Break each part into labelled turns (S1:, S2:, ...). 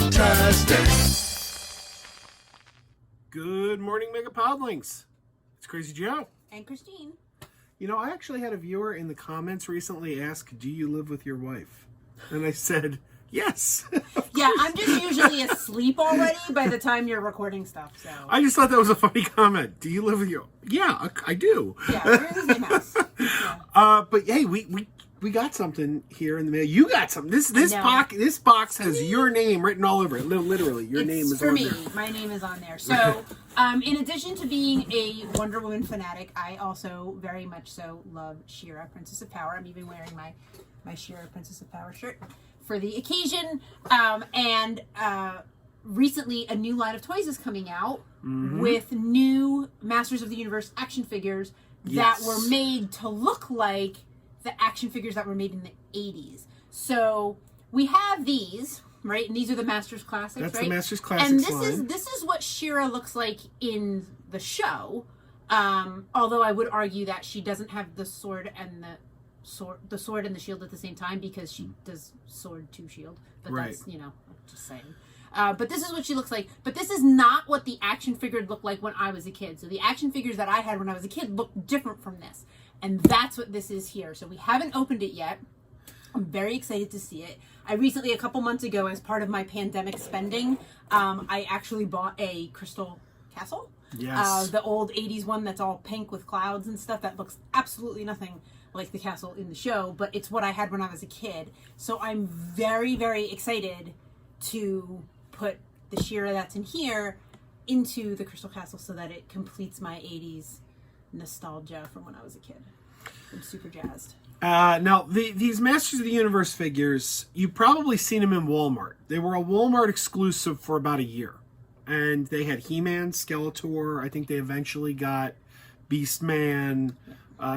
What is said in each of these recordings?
S1: MegaPodTastic. Good morning, MegaPodlings. It's Krazy Joe.
S2: And Christine.
S1: You know, I actually had a viewer in the comments recently ask, do you live with your wife? And I said, yes.
S2: Yeah, I'm just usually asleep already by the time you're recording stuff, so.
S1: I just thought that was a funny comment. Do you live with your... Yeah, I do.
S2: Yeah, we're in the same house. Yeah.
S1: But hey, we got something here in the mail. You got something. This box has your name written all over it. Literally, your name is on there. It's
S2: for me. My name is on there. So, in addition to being a Wonder Woman fanatic, I also very much so love She-Ra, Princess of Power. I'm even wearing my She-Ra, Princess of Power shirt for the occasion. And recently, a new line of toys is coming out with new Masters of the Universe action figures that were made to look like the action figures that were made in the 80s. So we have these, right? And these are the Masters Classics,
S1: That's
S2: right?
S1: the Masters Classics
S2: And this is what She-Ra looks like in the show. Although I would argue that she doesn't have the sword and the sword and the shield at the same time, because she does sword to shield. But that's, just saying. But this is what she looks like. But this is not what the action figure looked like when I was a kid. So the action figures that I had when I was a kid looked different from this. And that's what this is here. So we haven't opened it yet. I'm very excited to see it. I recently, a couple months ago, as part of my pandemic spending, I actually bought a crystal castle.
S1: Yes.
S2: The old 80s one that's all pink with clouds and stuff that looks absolutely nothing like the castle in the show. But it's what I had when I was a kid. So I'm very, very excited to put the She-Ra that's in here into the crystal castle so that it completes my 80s nostalgia from when I was a kid. I'm super jazzed.
S1: Now, these Masters of the Universe figures, you've probably seen them in Walmart. They were a Walmart exclusive for about a year. And they had He-Man, Skeletor. I think they eventually got Beastman.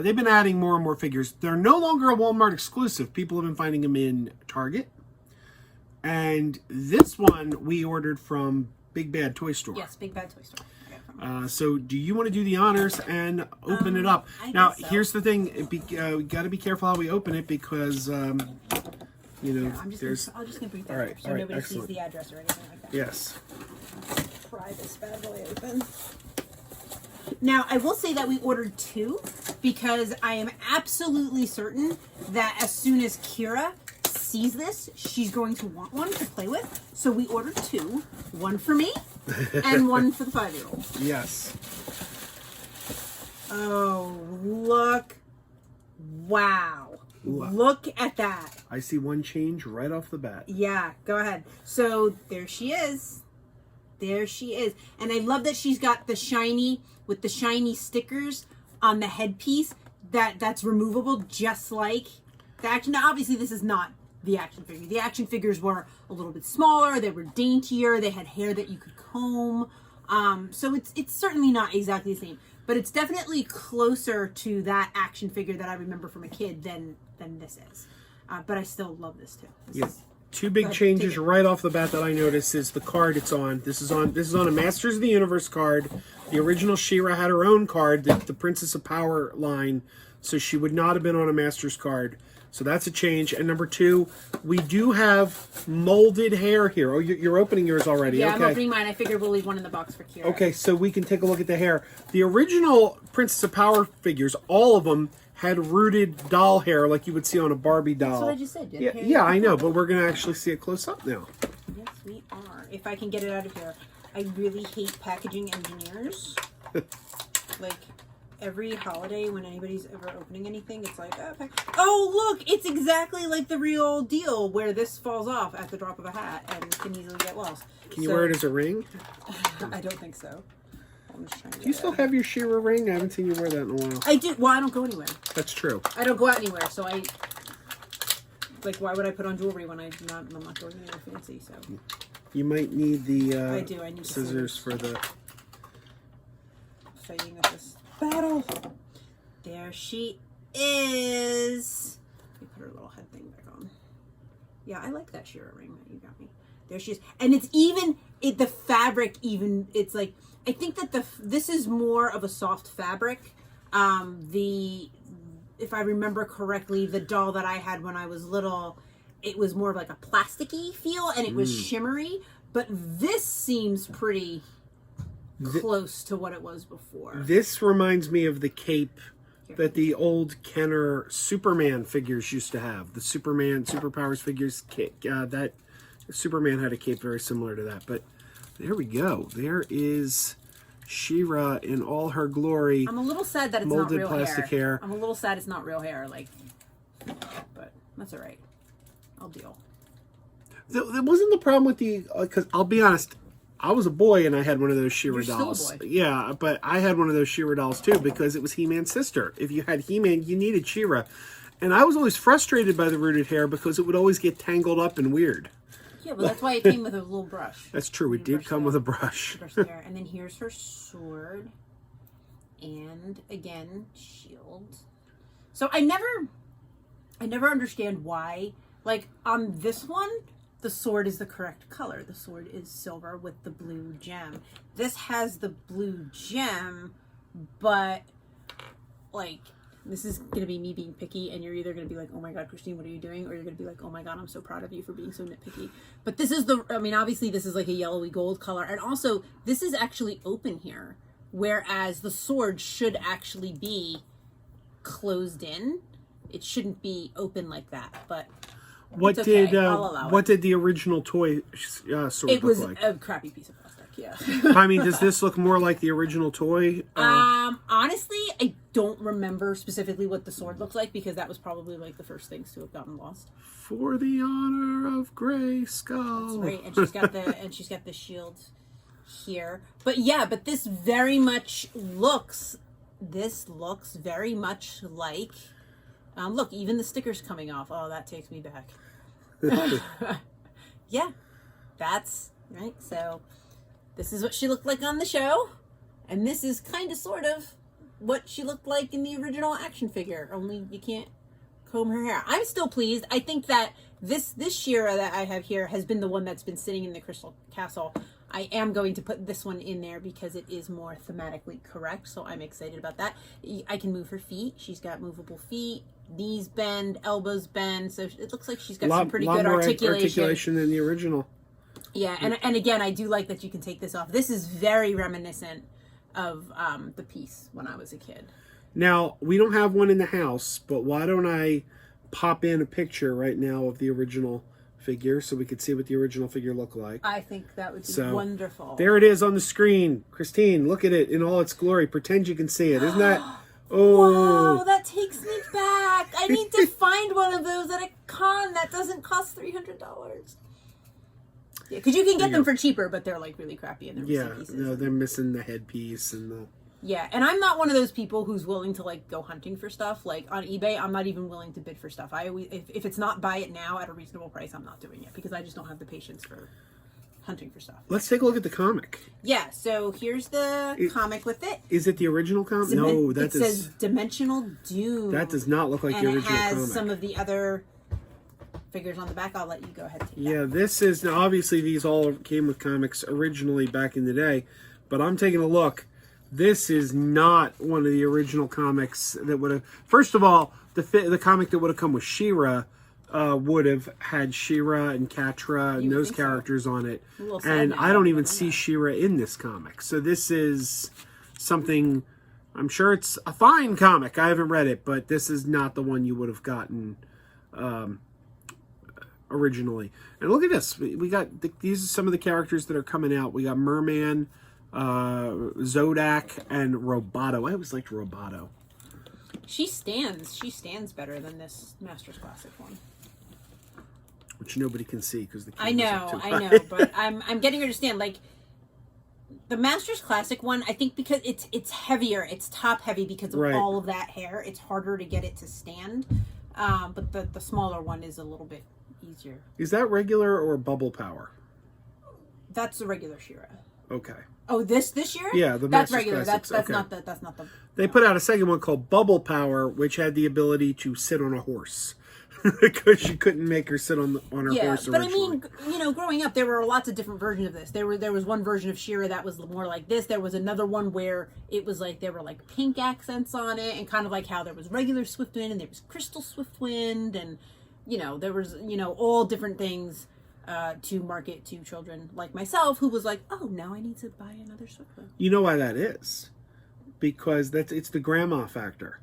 S1: They've been adding more and more figures. They're no longer a Walmart exclusive. People have been finding them in Target. And this one we ordered from Big Bad Toy Store.
S2: Yes, Big Bad Toy Store.
S1: So do you want to do the honors and open it up? Now, here's the thing. We got to be careful how we open it because,
S2: I'm just
S1: there's...
S2: I'll just going to breathe that
S1: all right,
S2: so
S1: all right,
S2: nobody
S1: excellent.
S2: sees the address or anything like that.
S1: Yes.
S2: Pry this bad boy open. Now, I will say that we ordered 2 because I am absolutely certain that as soon as Kira sees this, she's going to want one to play with. So we ordered 2, one for me and one for the 5-year-old.
S1: Yes.
S2: Oh, look. Wow.
S1: Ooh.
S2: Look at that.
S1: I see one change right off the bat.
S2: Yeah, go ahead. So there she is. There she is. And I love that she's got the shiny, with the shiny stickers on the headpiece that's removable, just like the action. Now, obviously, this is not the action figure. The action figures were a little bit smaller. They were daintier. They had hair that you could comb. So it's certainly not exactly the same, but it's definitely closer to that action figure that I remember from a kid than this is. But I still love this too.
S1: Yes. 2 big changes right off the bat that I noticed is the card it's on. This is on a Masters of the Universe card. The original She-Ra had her own card, the Princess of Power line, so she would not have been on a Masters card. So that's a change. And number 2, we do have molded hair here. Oh, you're opening yours already.
S2: Yeah,
S1: okay.
S2: I'm opening mine. I figured we'll leave one in the box for Kira.
S1: Okay, so we can take a look at the hair. The original Princess of Power figures, all of them had rooted doll hair like you would see on a Barbie doll.
S2: That's what I just said.
S1: Yeah, I know, but we're going to actually see it close up now.
S2: Yes, we are. If I can get it out of here. I really hate packaging engineers. Like, every holiday when anybody's ever opening anything, it's like, oh, look, it's exactly like the real deal where this falls off at the drop of a hat and can easily get lost.
S1: Can you wear it as a ring?
S2: I don't think so. I'm just trying to
S1: do you still have your She-Ra ring? I haven't seen you wear that in a while.
S2: I do. Well, I don't go anywhere.
S1: That's true.
S2: I don't go out anywhere, so like, why would I put on jewelry when I'm not going anywhere fancy, so.
S1: You might need the
S2: I need
S1: scissors for the...
S2: Fighting with this battle. There she is. Let me put her little head thing back on. Yeah, I like that She-Ra ring that you got me. There she is. And it's even, the fabric even, it's like, I think that this is more of a soft fabric. If I remember correctly, the doll that I had when I was little, it was more of like a plasticky feel, and it was shimmery. But this seems pretty close to what it was before.
S1: This reminds me of the cape that the old Kenner Superman figures used to have. The Superman Superpowers figures, that Superman had a cape very similar to that. But there we go. There is She-Ra in all her glory.
S2: I'm a little sad that it's
S1: molded
S2: not real
S1: plastic hair.
S2: I'm a little sad it's not real hair, like, but that's all right. I'll deal.
S1: That wasn't the problem with the, because I'll be honest, I was a boy and I had one of those She-Ra
S2: You're still a
S1: dolls.
S2: boy.
S1: Yeah, but I had one of those She-Ra dolls too because it was He-Man's sister. If you had He-Man, you needed She-Ra. And I was always frustrated by the rooted hair because it would always get tangled up and weird.
S2: Yeah, but that's why it came with a little brush.
S1: That's true. It did come with a brush.
S2: Brush there. And then here's her sword. And again, shield. So I never understand why. Like on this one, the sword is the correct color. The sword is silver with the blue gem. This has the blue gem, but like this is going to be me being picky, and you're either going to be like, oh my God, Christine, what are you doing? Or you're going to be like, oh my God, I'm so proud of you for being so nitpicky. But this is obviously this is like a yellowy gold color. And also this is actually open here, whereas the sword should actually be closed in. It shouldn't be open like that, but
S1: What
S2: it's okay.
S1: did
S2: I'll allow
S1: what
S2: it.
S1: did the original toy sword
S2: It was
S1: look like?
S2: a crappy piece of plastic, yeah.
S1: I mean, does this look more like the original toy?
S2: Honestly, I don't remember specifically what the sword looks like because that was probably like the first things to have gotten lost.
S1: For the honor of Grayskull.
S2: Right, and she's got the shield here. But yeah, but this very much looks very much like look, even the sticker's coming off. Oh, that takes me back. Yeah, that's right. So this is what she looked like on the show, and this is kind of sort of what she looked like in the original action figure, only you can't comb her hair. I'm still pleased. I think that this She-Ra that I have here has been the one that's been sitting in the Crystal Castle. I am going to put this one in there because it is more thematically correct, so I'm excited about that. I can move her feet. She's got movable feet. Knees bend, elbows bend, so it looks like she's got some pretty good articulation
S1: than the original.
S2: Yeah, and again, I do like that you can take this off. This is very reminiscent of the piece when I was a kid.
S1: Now, we don't have one in the house, but why don't I pop in a picture right now of the original figure so we could see what the original figure looked like.
S2: I think that would be wonderful.
S1: There it is on the screen. Christine, look at it in all its glory. Pretend you can see it. Isn't that... Oh,
S2: wow, that takes me back. I need to find one of those at a con that doesn't cost $300. Yeah, because you can get them for cheaper, but they're like really crappy and they're missing pieces.
S1: No, they're missing the headpiece and the...
S2: Yeah, and I'm not one of those people who's willing to like go hunting for stuff. Like on eBay, I'm not even willing to bid for stuff. I always, if it's not buy it now at a reasonable price, I'm not doing it because I just don't have the patience for hunting for stuff.
S1: Let's take a look at the comic.
S2: Yeah, so here's the comic with it.
S1: Is it the original comic? No,
S2: it says Dimensional Doom.
S1: That does not look like the original comic.
S2: And it has some of the other figures on the back. I'll let you go ahead and take that.
S1: This is, now obviously these all came with comics originally back in the day, but I'm taking a look. This is not one of the original comics that would have... First of all, the comic that would have come with She-Ra would have had She-Ra and Catra and those characters on it. And I don't even see She-Ra in this comic. So this is something... I'm sure it's a fine comic. I haven't read it, but this is not the one you would have gotten originally. And look at this. We got... These are some of the characters that are coming out. We got Merman... Zodak and Roboto. I always liked Roboto.
S2: She stands better than this Masters Classic one,
S1: which nobody can see because the
S2: I know, but I'm getting her to stand. Like the Masters Classic one, I think because it's heavier, it's top heavy because of all of that hair. It's harder to get it to stand. But the smaller one is a little bit easier.
S1: Is that regular or bubble power?
S2: That's the regular She-Ra.
S1: Okay.
S2: Oh, this year?
S1: Yeah,
S2: that's regular. That's okay. not the.
S1: They put out a second one called Bubble Power, which had the ability to sit on a horse because you couldn't make her sit on her horse.
S2: But originally. I mean, growing up, there were lots of different versions of this. There was one version of She-Ra that was more like this. There was another one where it was like there were like pink accents on it, and kind of like how there was regular Swiftwind and there was Crystal Swiftwind, and there was, all different things to market to children like myself, who was like, oh, now I need to buy another Swiffer.
S1: You know why that is? Because it's the grandma factor.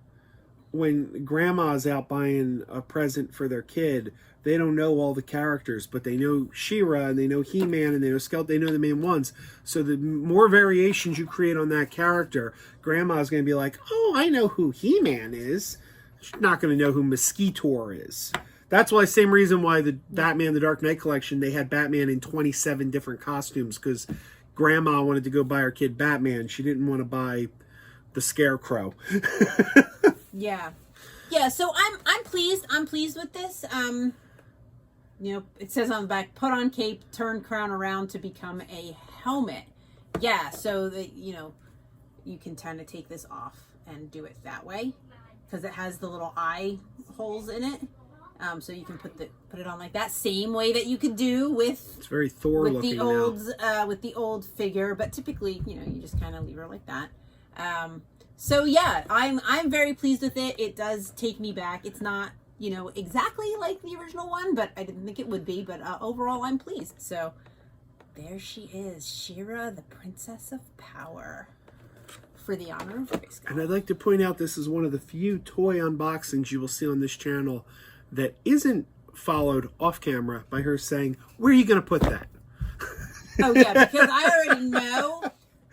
S1: When grandma's out buying a present for their kid, they don't know all the characters, but they know She-Ra and they know He-Man and they know Skeletor. They know the main ones. So the more variations you create on that character, grandma's going to be like, oh, I know who He-Man is. She's not going to know who Mosquitor is. That's why, same reason why the Batman The Dark Knight collection, they had Batman in 27 different costumes, because grandma wanted to go buy her kid Batman. She didn't want to buy the Scarecrow.
S2: Yeah. So I'm pleased. I'm pleased with this. It says on the back, put on cape, turn crown around to become a helmet. Yeah, so that you can kind of take this off and do it that way, because it has the little eye holes in it. So you can put it on like that, same way that you could do with
S1: it's very Thor looking
S2: with the old figure, but typically you just kind of leave her like that. So yeah, I'm very pleased with it. It does take me back. It's not exactly like the original one, but I didn't think it would be. But overall, I'm pleased. So there she is, She-Ra, the Princess of Power, for the honor of Grayskull.
S1: And I'd like to point out, this is one of the few toy unboxings you will see on this channel that isn't followed off camera by her saying, where are you going to put that?
S2: Oh yeah, because I already know.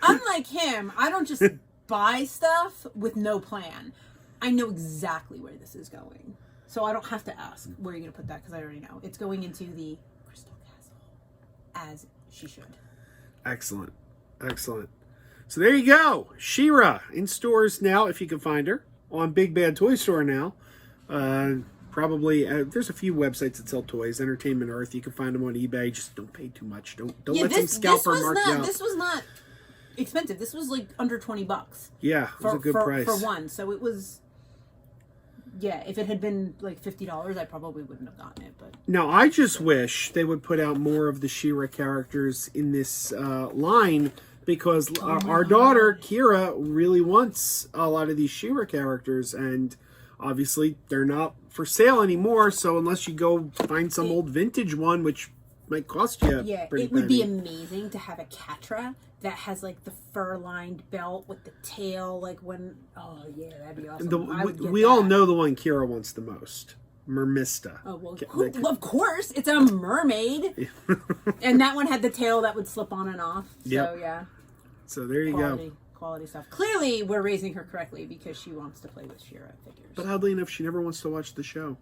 S2: Unlike him, I don't just buy stuff with no plan. I know exactly where this is going. So I don't have to ask, where are you going to put that? Because I already know. It's going into the Crystal Castle, as she should.
S1: Excellent. So there you go. She-Ra in stores now, if you can find her. On Big Bad Toy Store now. Probably, there's a few websites that sell toys. Entertainment Earth, you can find them on eBay. Just don't pay too much. Don't let some scalper mark you out.
S2: This was not expensive. This was like under $20.
S1: Yeah, it was a good price.
S2: For one. So it was, if it had been like $50, I probably wouldn't have gotten it. But
S1: now, I just wish they would put out more of the She-Ra characters in this line, because our daughter, Kira, really wants a lot of these She-Ra characters, and obviously they're not for sale anymore, so unless you go find some old vintage one, which might cost you pretty
S2: would be
S1: penny.
S2: amazing to have a Catra that has like the fur-lined belt with the tail, like when that'd be awesome.
S1: We all know the one Kira wants the most, Mermista.
S2: Oh well, of course it's a mermaid, and that one had the tail that would slip on and off. So
S1: So there you go.
S2: Quality stuff. Clearly, we're raising her correctly, because she wants to play with She-Ra figures.
S1: But oddly enough, she never wants to watch the show.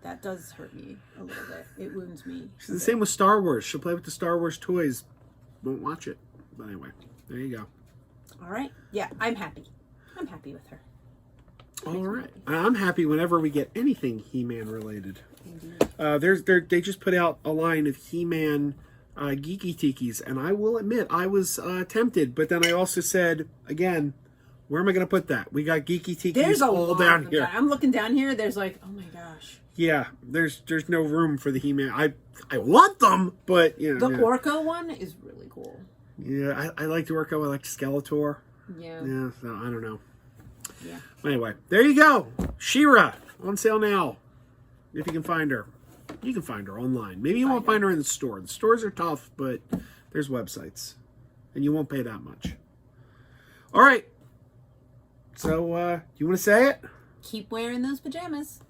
S2: That does hurt me a little bit. It wounds me.
S1: She's the same with Star Wars. She'll play with the Star Wars toys, won't watch it. But anyway, there you go.
S2: All right. Yeah, I'm happy. I'm happy with her.
S1: All right. I'm happy whenever we get anything He-Man related.
S2: Indeed.
S1: They just put out a line of He-Man Geeky Tikis, and I will admit I was tempted, but then I also said, again, where am I going to put that? We got Geeky Tikis all down here.
S2: I'm looking down here. There's like, oh my gosh.
S1: Yeah, there's no room for the He-Man. I want them, but
S2: the Orko one is really cool.
S1: Yeah, I like the Orko. I like Skeletor.
S2: Yeah.
S1: Yeah, so I don't know.
S2: Yeah.
S1: Anyway, there you go. She-Ra on sale now. If you can find her. You can find her online. Maybe you won't find her in the store. The stores are tough, but there's websites. And you won't pay that much. All right. So, you want to say it?
S2: Keep wearing those pajamas.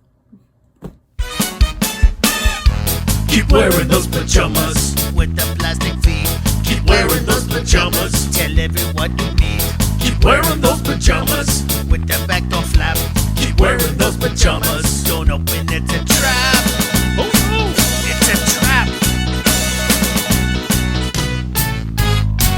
S3: Keep wearing those pajamas with the plastic feet. Keep wearing those pajamas. Tell everyone you meet. Keep wearing those pajamas with the back door flap. Keep wearing those pajamas. Don't open it, it's a trap. Oh no, it's a trap.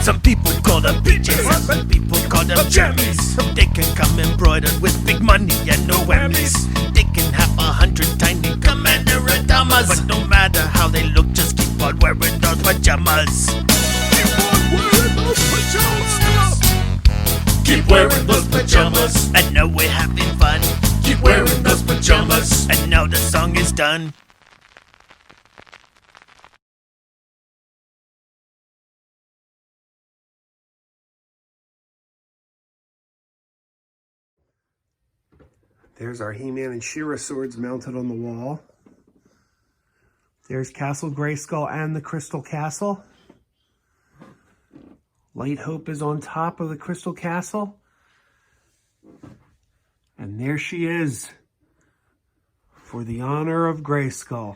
S3: Some people call them bitches, some people call them jammies. They can come embroidered with big money and no whammies. They can have 100 tiny commander Adamas, but no matter how they look, just keep on wearing those pajamas. Keep on wearing those pajamas. Keep wearing those pajamas. And now we're having fun. Keep wearing those pajamas. And now the song is done.
S1: There's our He-Man and She-Ra swords mounted on the wall. There's Castle Grayskull and the Crystal Castle. Light Hope is on top of the Crystal Castle. And there she is, for the honor of Grayskull.